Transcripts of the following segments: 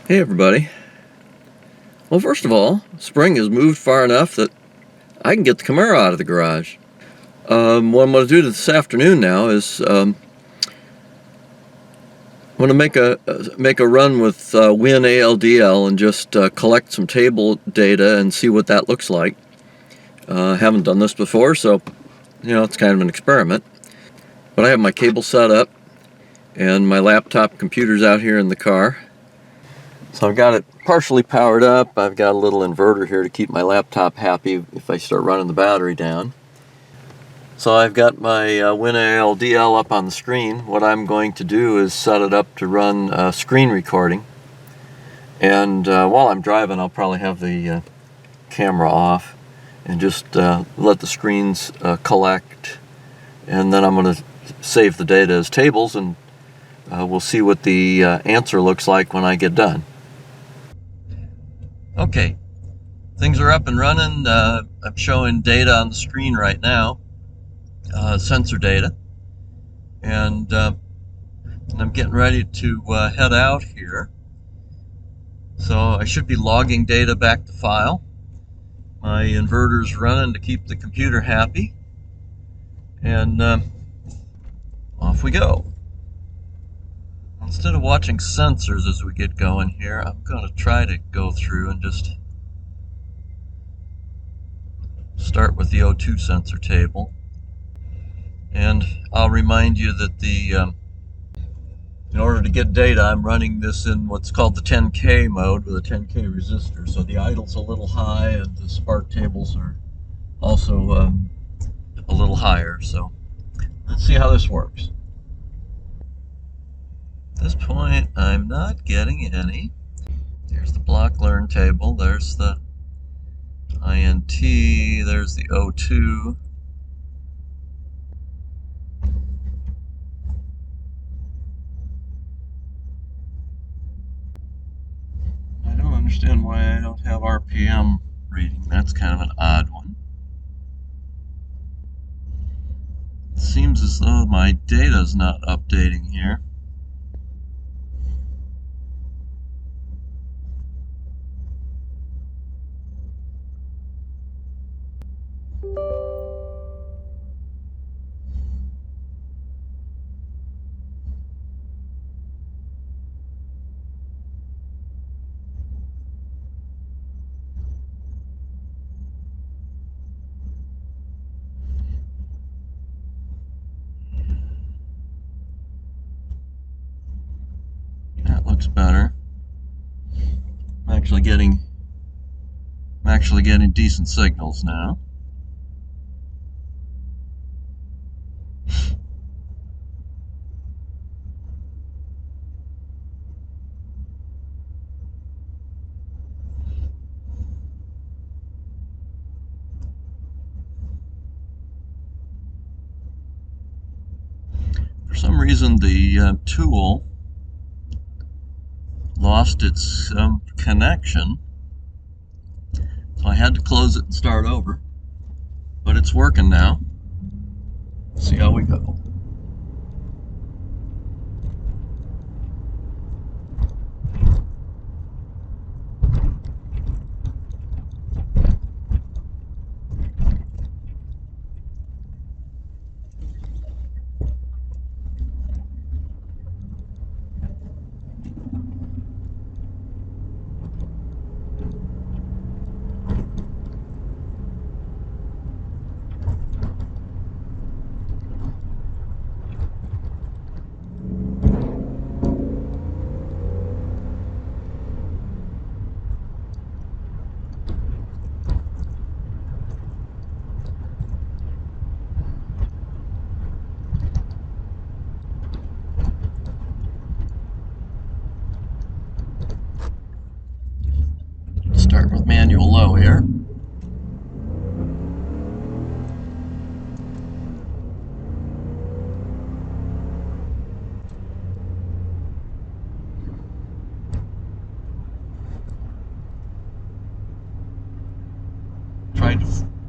Hey everybody. Well, first of all, spring has moved far enough that I can get the Camaro out of the garage. What I'm going to do this afternoon now is I'm going to make a run with WINALDL and just collect some table data and see what that looks like. Haven't done this before, so it's kind of an experiment. But I have my cable set up and my laptop computer's out here in the car. So I've got it partially powered up. I've got a little inverter here to keep my laptop happy if I start running the battery down. So I've got my WINALDL up on the screen. What I'm going to do is set it up to run screen recording. And while I'm driving, I'll probably have the camera off and just let the screens collect. And then I'm going to save the data as tables, and we'll see what the answer looks like when I get done. Okay, things are up and running. I'm showing data on the screen right now, sensor data, and I'm getting ready to head out here. So I should be logging data back to file. My inverter's running to keep the computer happy, and off we go. Instead of watching sensors as we get going here, I'm going to try to go through and just start with the O2 sensor table. And I'll remind you that in order to get data, I'm running this in what's called the 10K mode with a 10K resistor. So the idle's a little high and the spark tables are also a little higher. So let's see how this works. At this point, I'm not getting any. There's the block learn table, there's the INT, there's the O2. I don't understand why I don't have RPM reading. That's kind of an odd one. It seems as though my data's not updating here. That looks better. I'm actually getting decent signals now. For some reason, the tool lost its connection, so I had to close it and start over, but it's working now. Let's see how we go. Start with manual low here.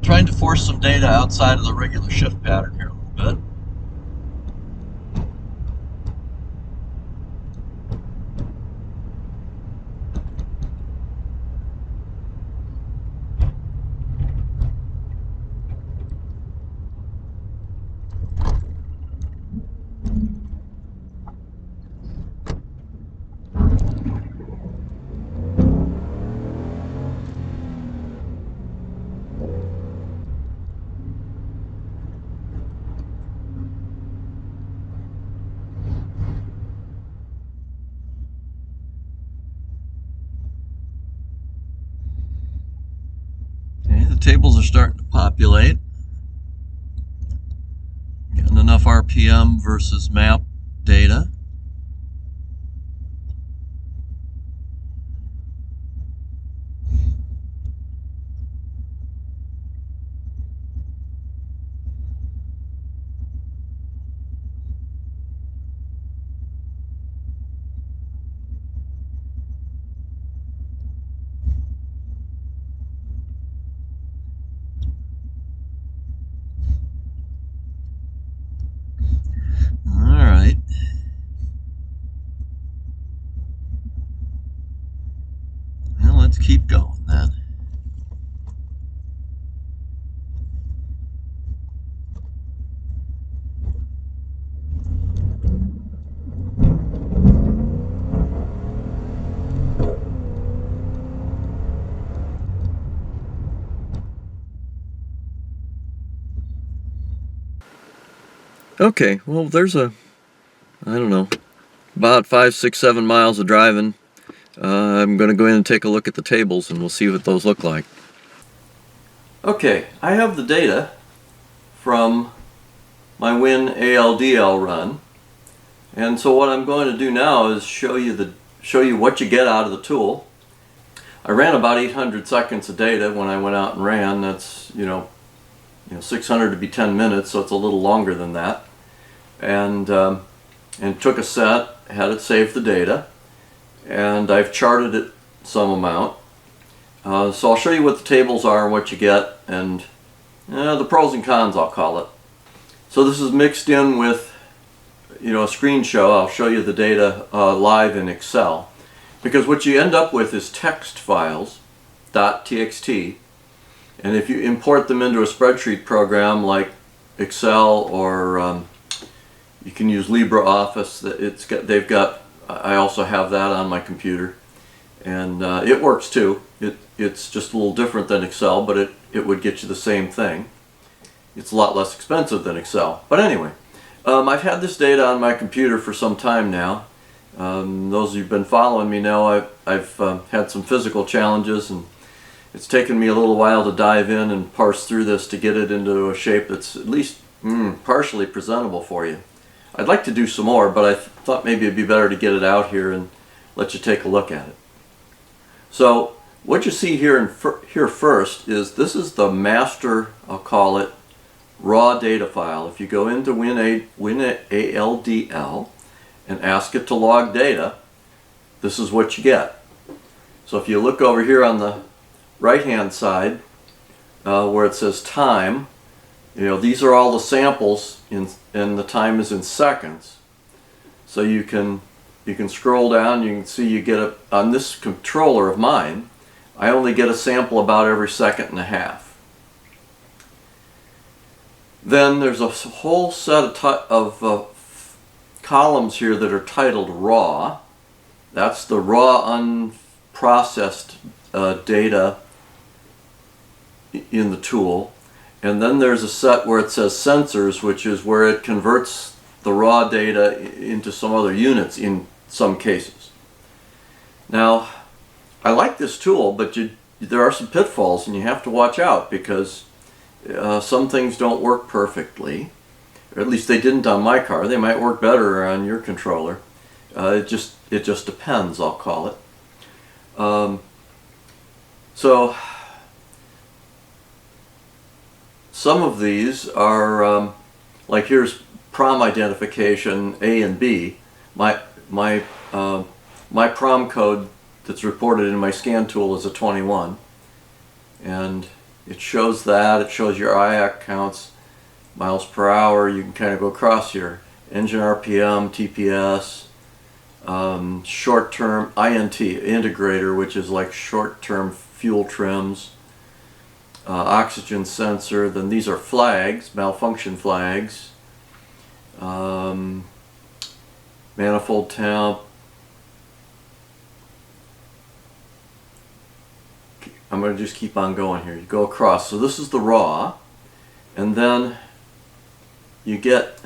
Trying to force some data outside of the regular shift pattern here a little bit. tables are starting to populate. Getting enough RPM versus map data. Alright. Well, let's keep going then. Okay, well, there's I don't know, about 5, 6, 7 miles of driving. I'm going to go in and take a look at the tables and we'll see what those look like. Okay, I have the data from my WINALDL run, and so what I'm going to do now is show you what you get out of the tool. I ran about 800 seconds of data when I went out and ran. That's 600 to be 10 minutes, so it's a little longer than that. And took a set, had it save the data, and I've charted it some amount. So I'll show you what the tables are and what you get, and the pros and cons, I'll call it. So this is mixed in with a screen show. I'll show you the data live in Excel, because what you end up with is text files, .txt, and if you import them into a spreadsheet program like Excel, or you can use LibreOffice. I also have that on my computer, and it works too. It's just a little different than Excel, but it would get you the same thing. It's a lot less expensive than Excel. But anyway, I've had this data on my computer for some time now. Those who've been following me know I've had some physical challenges, and it's taken me a little while to dive in and parse through this to get it into a shape that's at least partially presentable for you. I'd like to do some more, but I thought maybe it'd be better to get it out here and let you take a look at it. So what you see here first is this is the master, I'll call it, raw data file. If you go into WINALDL and ask it to log data, this is what you get. So if you look over here on the right hand side where it says time, these are all the samples and the time is in seconds. So you can scroll down, you can see you get on this controller of mine, I only get a sample about every second and a half. Then there's a whole set of columns here that are titled raw. That's the raw unprocessed data in the tool. And then there's a set where it says sensors, which is where it converts the raw data into some other units in some cases. Now, I like this tool, but there are some pitfalls and you have to watch out, because some things don't work perfectly, or at least they didn't on my car. They might work better on your controller. It just depends, I'll call it. So some of these are like here's prom identification A and B. My prom code that's reported in my scan tool is a 21, and it shows that. It shows your IAC counts, miles per hour. You can kind of go across here. Engine RPM, TPS, short-term INT, integrator, which is like short-term fuel trims, oxygen sensor. Then these are flags, malfunction flags, manifold temp. I'm going to just keep on going here. You go across. So this is the raw, and then you get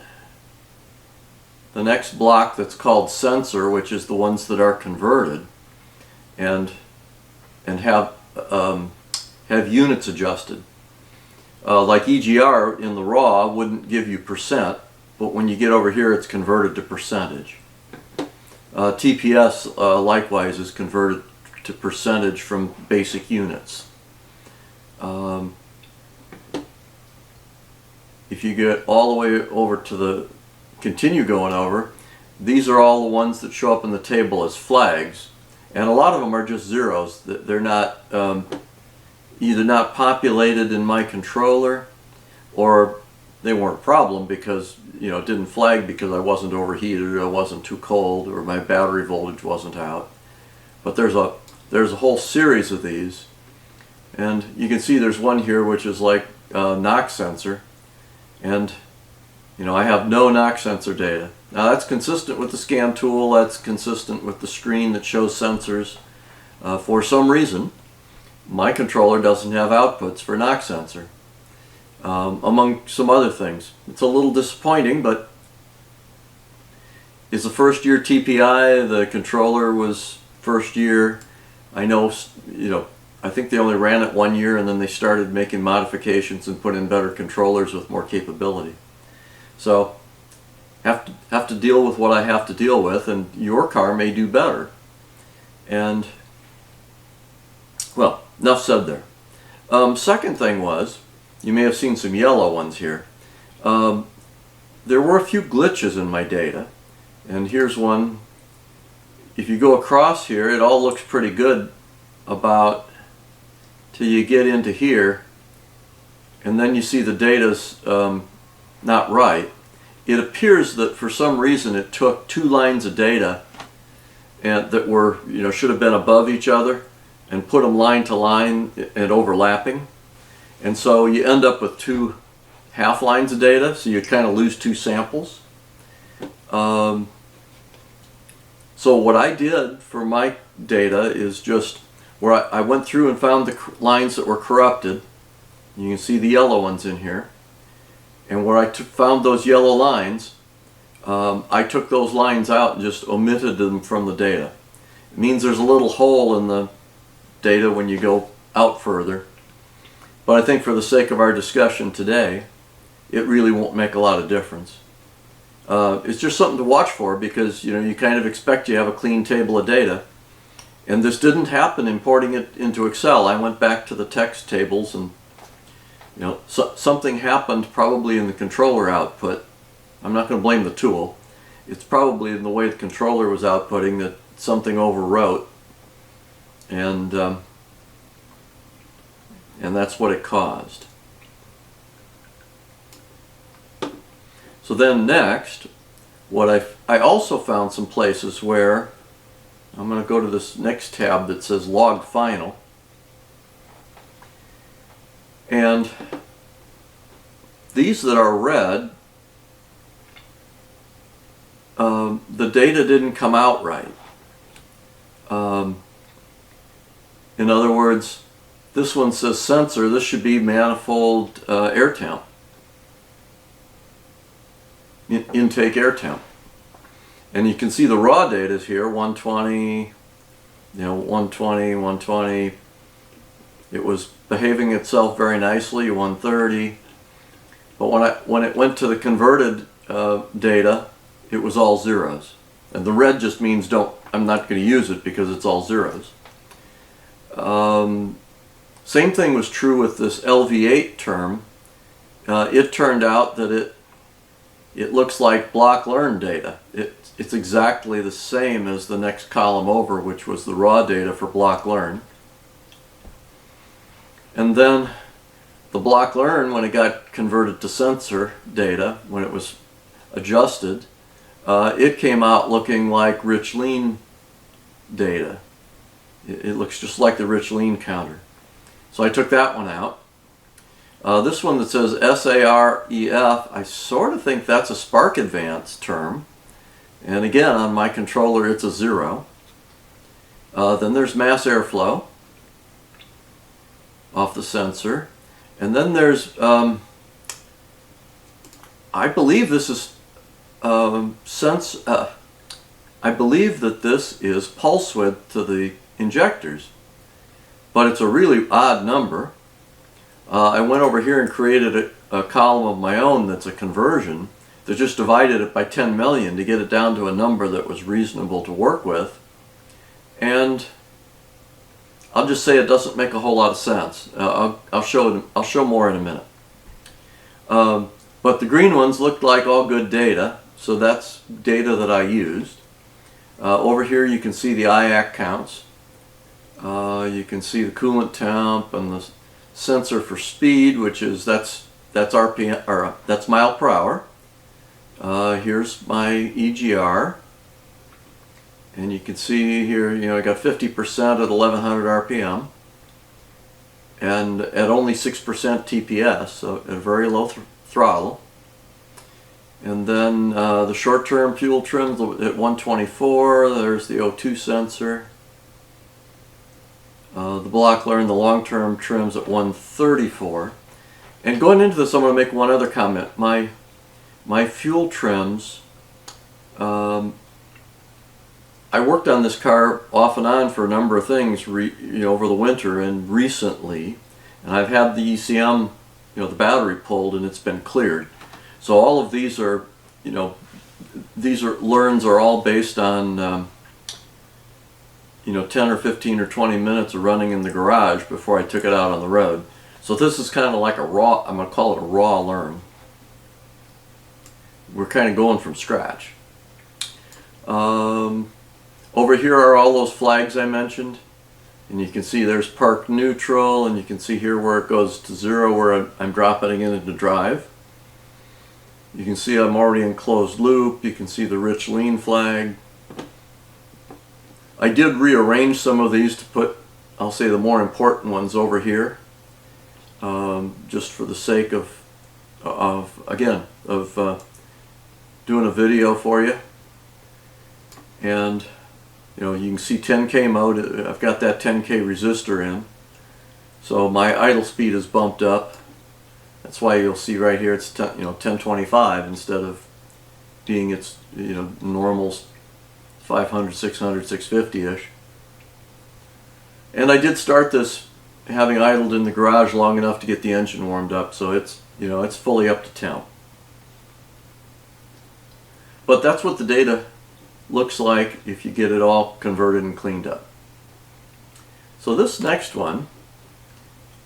the next block that's called sensor, which is the ones that are converted and have units adjusted. Like EGR in the raw wouldn't give you percent, but when you get over here it's converted to percentage. TPS likewise is converted to percentage from basic units. If you get all the way over to the, continue going over, these are all the ones that show up in the table as flags, and a lot of them are just zeros. They're not either not populated in my controller, or they weren't a problem because, you know, it didn't flag because I wasn't overheated or I wasn't too cold or my battery voltage wasn't out. But there's a whole series of these, and you can see there's one here which is like knock sensor, and you know, I have no knock sensor data. Now that's consistent with the scan tool, that's consistent with the screen that shows sensors. For some reason, my controller doesn't have outputs for knock sensor, among some other things. It's a little disappointing, but it's a first year TPI, the controller was first year. I know, you know, I think they only ran it 1 year and then they started making modifications and put in better controllers with more capability. So have to deal with what I have to deal with, and your car may do better. And well, enough said there. Second thing was, you may have seen some yellow ones here. There were a few glitches in my data, and here's one. If you go across here, it all looks pretty good about till you get into here, and then you see the data's not right. It appears that for some reason it took 2 lines of data and that were, you know, should have been above each other, and put them line to line and overlapping, and so you end up with 2 half lines of data, so you kind of lose 2 samples. So what I did for my data is just where I went through and found the lines that were corrupted. You can see the yellow ones in here. And where I found those yellow lines, I took those lines out and just omitted them from the data. It means there's a little hole in the data when you go out further. But I think for the sake of our discussion today, it really won't make a lot of difference. It's just something to watch for, because you know, you kind of expect you have a clean table of data. And this didn't happen importing it into Excel. I went back to the text tables, and you know, something happened probably in the controller output. I'm not going to blame the tool. It's probably in the way the controller was outputting that something overwrote, and that's what it caused. So then next, what I also found some places where, I'm going to go to this next tab that says log final, and these that are red, the data didn't come out right. In other words, this one says sensor, this should be manifold air temp, intake air temp. And you can see the raw data is here, 120, you know, 120, 120. It was behaving itself very nicely, 130. But when it went to the converted data, it was all zeros. And the red just means I'm not going to use it because it's all zeros. Same thing was true with this LV8 term. It turned out that it looks like block learn data. It's exactly the same as the next column over, which was the raw data for block learn. And then the block learn, when it got converted to sensor data, when it was adjusted, it came out looking like rich lean data. It looks just like the rich lean counter. So I took that one out. This one that says SAREF, I sort of think that's a spark advance term. And again, on my controller it's a 0. Then there's mass airflow off the sensor. And then there's, I believe this is, I believe that this is pulse width to the injectors. But it's a really odd number. I went over here and created a column of my own that's a conversion that just divided it by 10 million to get it down to a number that was reasonable to work with. And I'll just say it doesn't make a whole lot of sense. I'll show more in a minute. But the green ones looked like all good data, so that's data that I used. Over here you can see the IAC counts. You can see the coolant temp and the sensor for speed, which is that's RPM, or that's mile per hour. Here's my EGR, and you can see here, I got 50% at 1100 RPM, and at only 6% TPS, so at a very low throttle. And then the short-term fuel trims at 124. There's the O2 sensor. The block-learn, the long-term trims at 134. And going into this, I'm going to make one other comment. My fuel trims, I worked on this car off and on for a number of things over the winter and recently, and I've had the ECM, the battery pulled, and it's been cleared. So all of these are, learns are all based on 10 or 15 or 20 minutes of running in the garage before I took it out on the road. So this is kind of like a raw, I'm going to call it a raw learn. We're kind of going from scratch. Over here are all those flags I mentioned, and you can see there's park neutral, and you can see here where it goes to 0 where I'm dropping it into drive. You can see I'm already in closed loop. You can see the rich lean flag. I did rearrange some of these to put, I'll say, the more important ones over here, just for the sake of doing a video for you. And you can see 10K mode. I've got that 10K resistor in, so my idle speed is bumped up. That's why you'll see right here it's 1025 instead of being its normal 500, 600, 650-ish. And I did start this having idled in the garage long enough to get the engine warmed up, so it's it's fully up to temp. But that's what the data looks like if you get it all converted and cleaned up. So this next one,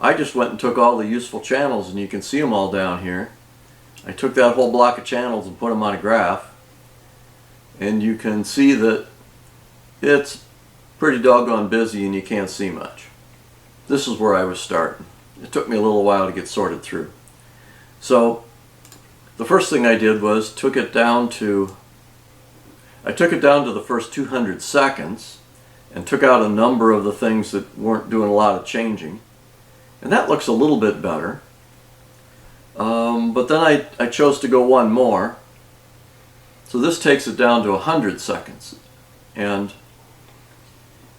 I just went and took all the useful channels, and you can see them all down here. I took that whole block of channels and put them on a graph, and you can see that it's pretty doggone busy and you can't see much. This is where I was starting. It took me a little while to get sorted through. So the first thing I did was took it down to the first 200 seconds and took out a number of the things that weren't doing a lot of changing. And that looks a little bit better. But then I chose to go one more. So this takes it down to 100 seconds. And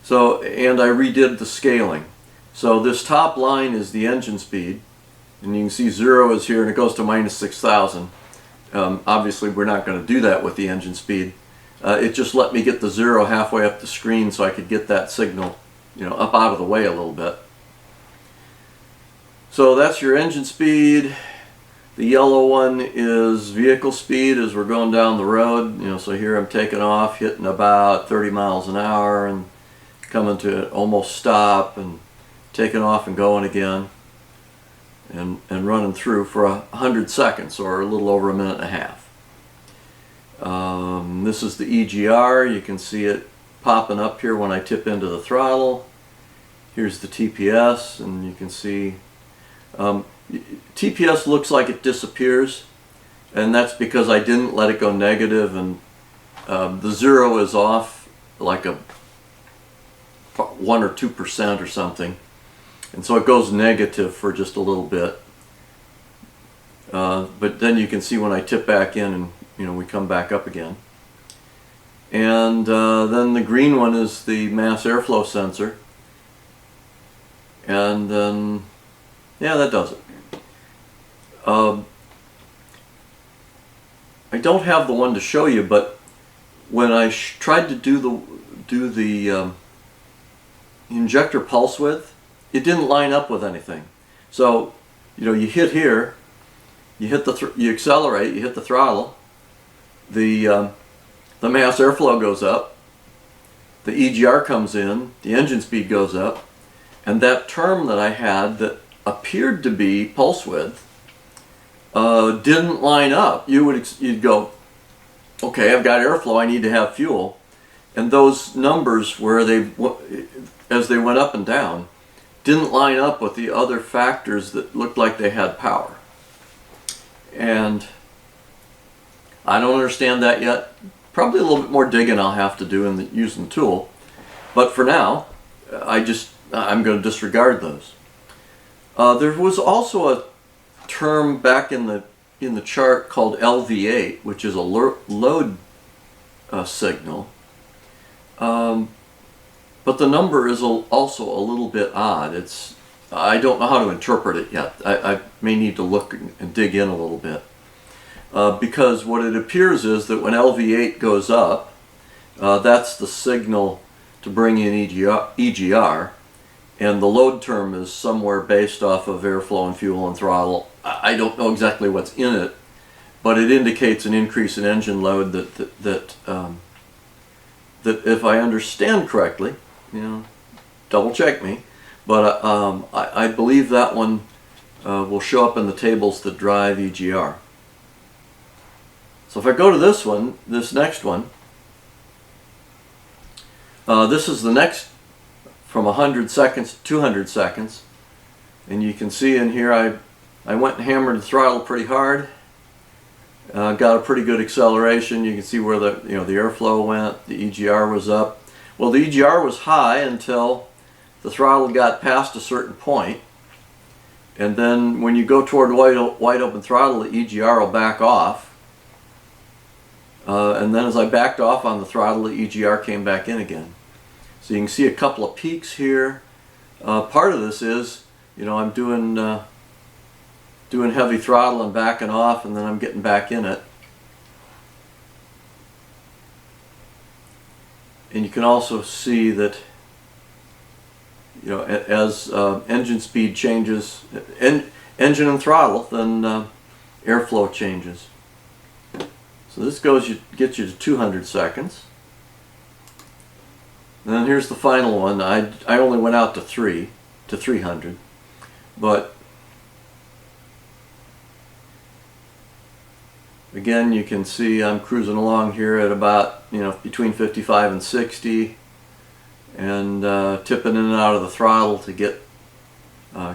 I redid the scaling. So this top line is the engine speed. And you can see 0 is here and it goes to minus 6,000. Obviously we're not going to do that with the engine speed. It just let me get the 0 halfway up the screen so I could get that signal up out of the way a little bit. So that's your engine speed. The yellow one is vehicle speed as we're going down the road. So here I'm taking off, hitting about 30 miles an hour and coming to almost stop and taking off and going again and running through for 100 seconds or a little over a minute and a half. This is the EGR. You can see it popping up here when I tip into the throttle. Here's the TPS, and you can see TPS looks like it disappears, and that's because I didn't let it go negative, and the 0 is off like a 1 or 2% or something, and so it goes negative for just a little bit. But then you can see when I tip back in and we come back up again. And then the green one is the mass airflow sensor, and then yeah, that does it. I don't have the one to show you, but when I tried to do the injector pulse width, it didn't line up with anything. So you hit here, you accelerate, you hit the throttle, the mass airflow goes up, the EGR comes in, the engine speed goes up, and that term that I had that appeared to be pulse width didn't line up. You'd go, okay, I've got airflow, I need to have fuel, and those numbers where as they went up and down didn't line up with the other factors that looked like they had power. And I don't understand that yet. Probably a little bit more digging I'll have to do in using the tool, but for now I'm going to disregard those. There was also a term back in the chart called LV8, which is a load signal, but the number is also a little bit odd. I don't know how to interpret it yet. I may need to look and dig in a little bit, because what it appears is that when LV8 goes up, that's the signal to bring in EGR, and the load term is somewhere based off of airflow and fuel and throttle. I don't know exactly what's in it, but it indicates an increase in engine load that if I understand correctly, double check me, but I believe that one will show up in the tables that drive EGR. So if I go to this next one, this is the next from 100 seconds to 200 seconds, and you can see in here I went and hammered the throttle pretty hard, got a pretty good acceleration. You can see where the airflow went, the EGR was up. Well, the EGR was high until the throttle got past a certain point, and then when you go toward wide open throttle, the EGR will back off, and then as I backed off on the throttle, the EGR came back in again. So you can see a couple of peaks here. Part of this is, I'm doing heavy throttle and backing off, and then I'm getting back in it. And you can also see that, as engine speed changes, engine and throttle, then airflow changes. So this gets you to 200 seconds. And then here's the final one. I only went out to 300, but again, you can see I'm cruising along here at about between 55 and 60, and tipping in and out of the throttle to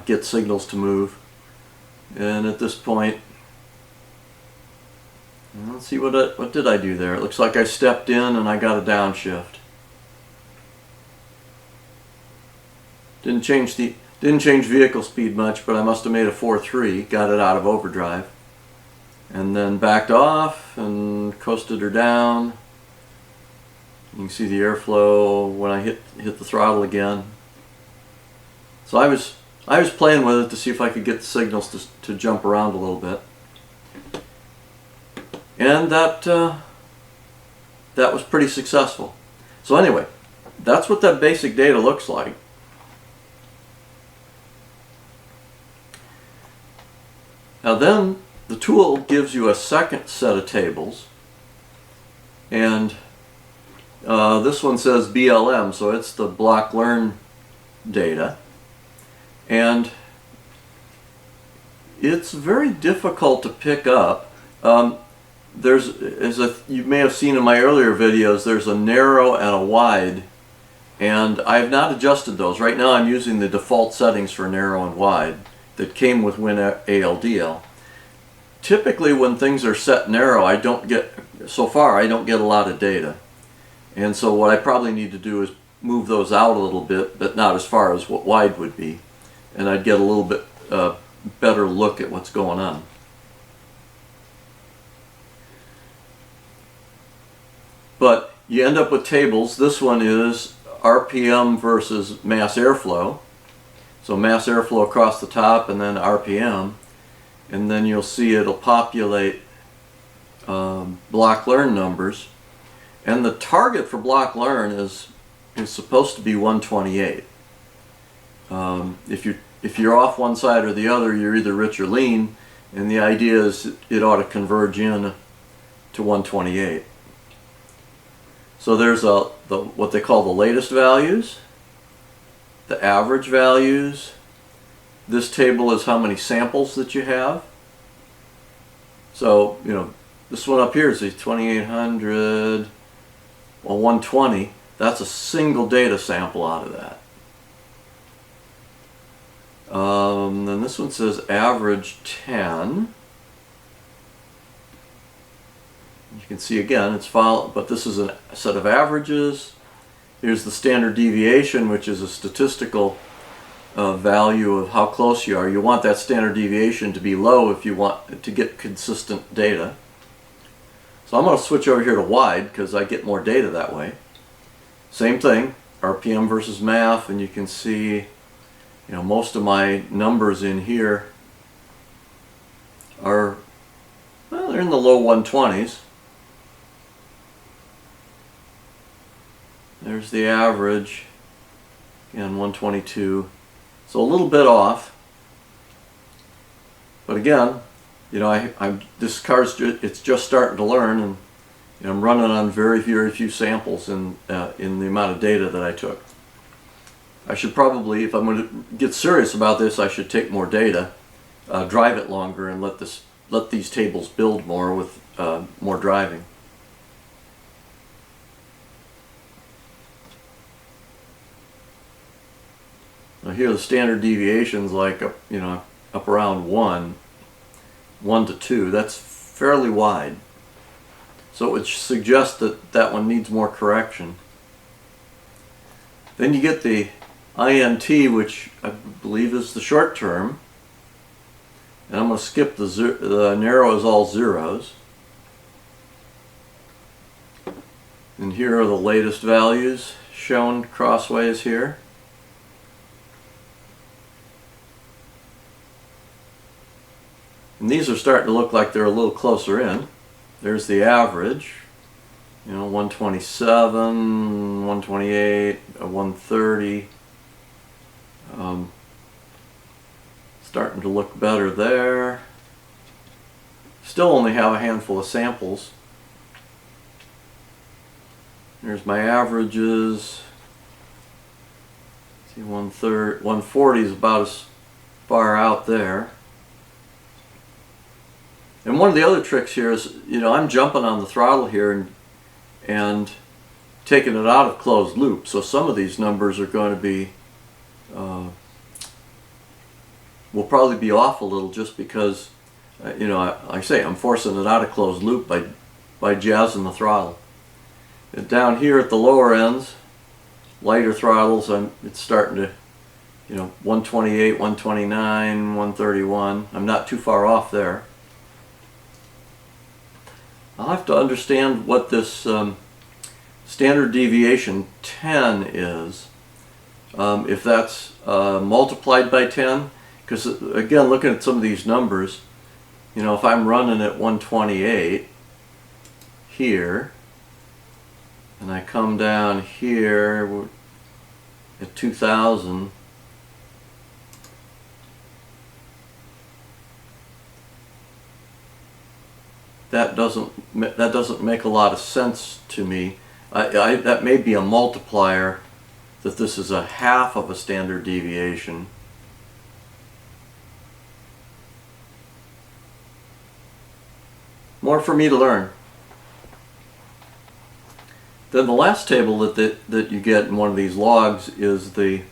get signals to move. And at this point, let's see what did I do there. It looks like I stepped in and I got a downshift. Didn't change vehicle speed much, but I must have made a 4.3, got it out of overdrive, and then backed off and coasted her down. You can see the airflow when I hit the throttle again. So I was playing with it to see if I could get the signals to jump around a little bit, and that was pretty successful. So anyway, that's what that basic data looks like. Now then, the tool gives you a second set of tables, and this one says BLM, so it's the block learn data, and it's very difficult to pick up. You may have seen in my earlier videos, there's a narrow and a wide, and I have not adjusted those. Right now I'm using the default settings for narrow and wide that came with WINALDL. Typically when things are set narrow, I don't get a lot of data. And so what I probably need to do is move those out a little bit, but not as far as what wide would be. And I'd get a little bit better look at what's going on. But you end up with tables. This one is RPM versus mass airflow. So mass airflow across the top and then RPM. And then you'll see it'll populate block learn numbers. And the target for block learn is supposed to be 128. If you're if you're off one side or the other, you're either rich or lean, and the idea is it ought to converge in to 128. So there's what they call the latest values, the average values. This table is how many samples that you have. So, you know, this one up here is the 2800, well, 120. That's a single data sample out of that. Then this one says average 10. You can see again, it's followed, but this is a set of averages. Here's the standard deviation, which is a statistical value of how close you are. You want that standard deviation to be low if you want to get consistent data. So I'm going to switch over here to wide because I get more data that way. Same thing, RPM versus MAF, and you can see, you know, most of my numbers in here are, well, they're in the low 120s. There's the average, again 122, so a little bit off. But again, you know, this car's it's just starting to learn, and you know, I'm running on very few samples in the amount of data that I took. I should probably, if I'm going to get serious about this, I should take more data, drive it longer, and let these tables build more with more driving. Now here the standard deviations like up, you know, up around 1 to 2. That's fairly wide. So it would suggest that that one needs more correction. Then you get the INT, which I believe is the short term. And I'm going to skip the narrow is all zeros. And here are the latest values shown crossways here. And these are starting to look like they're a little closer in. There's the average, you know, 127, 128, 130. Starting to look better there. Still only have a handful of samples. Here's my averages. See, 140 is about as far out there. And one of the other tricks here is, you know, I'm jumping on the throttle here and taking it out of closed loop. So some of these numbers are going to be, will probably be off a little just because, you know, like I say, I'm forcing it out of closed loop by jazzing the throttle. And down here at the lower ends, lighter throttles, it's starting to, you know, 128, 129, 131. I'm not too far off there. I'll have to understand what this standard deviation 10 is, if that's multiplied by 10, because again, looking at some of these numbers, you know, if I'm running at 128 here, and I come down here at 2000, that doesn't make a lot of sense to me. That may be a multiplier, that this is a half of a standard deviation. More for me to learn. Then the last table that you get in one of these logs is the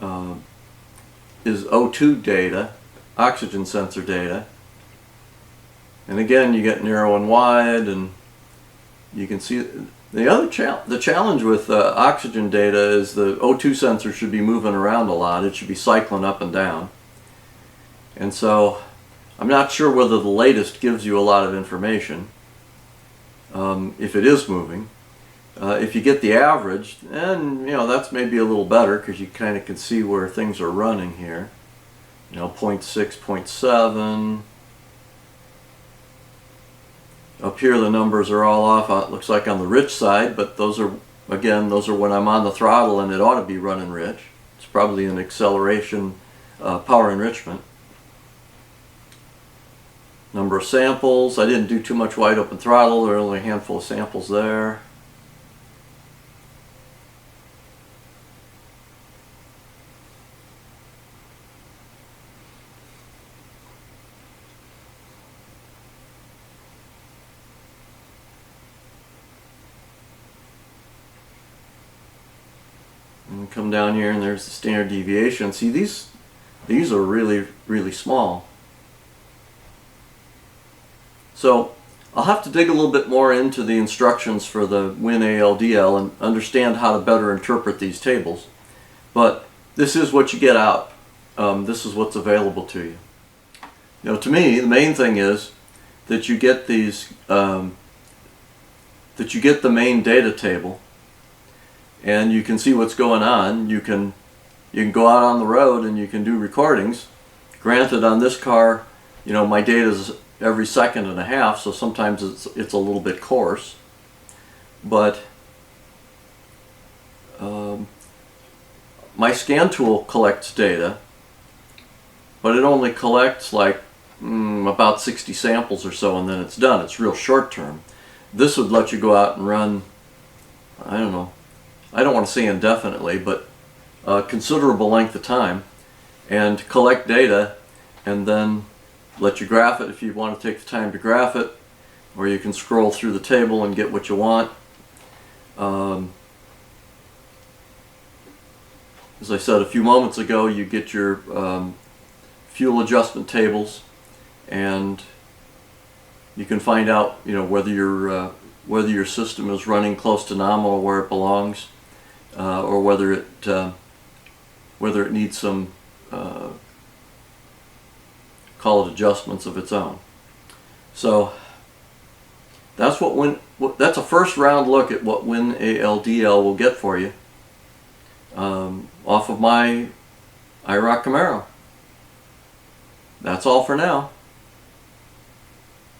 O2 data, oxygen sensor data. And again, you get narrow and wide, and you can see the challenge with oxygen data is the O2 sensor should be moving around a lot. It should be cycling up and down. And so I'm not sure whether the latest gives you a lot of information if it is moving. If you get the average, then you know that's maybe a little better because you kind of can see where things are running here. You know, 0.6, 0.7. Up here the numbers are all off, it looks like on the rich side, but those are, again, those are when I'm on the throttle and it ought to be running rich. It's probably an acceleration power enrichment. Number of samples, I didn't do too much wide open throttle, there are only a handful of samples there. And come down here and there's the standard deviation. See, these are really small. So I'll have to dig a little bit more into the instructions for the WINALDL and understand how to better interpret these tables. But this is what you get out. This is what's available to you. You know, to me, the main thing is that you get these, that you get the main data table, and you can see what's going on. You can go out on the road and you can do recordings. Granted, on this car, you know, my data is every second and a half, so sometimes it's a little bit coarse. But my scan tool collects data, but it only collects like about 60 samples or so, and then it's done. It's real short term. This would let you go out and run, I don't know, I don't want to say indefinitely, but a considerable length of time, and collect data and then let you graph it if you want to take the time to graph it, or you can scroll through the table and get what you want. As I said a few moments ago, you get your fuel adjustment tables, and you can find out, you know, whether your system is running close to nominal where it belongs, or whether it needs some call it adjustments of its own. So that's that's a first round look at what WINALDL will get for you off of my IROC Camaro. That's all for now.